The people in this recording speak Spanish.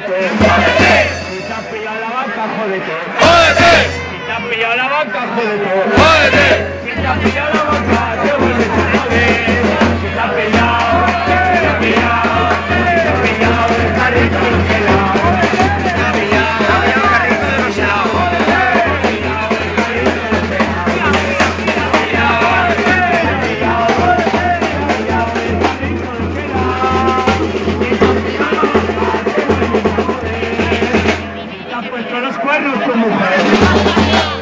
jódete. Si te has pillado la vaca, jódete. Si te has pillado la vaca, jódete. Si te has pillado la vaca, te vuelves a joder. Si te has pillado el carrito de los helados. Te has puesto los cuernos tu mujer.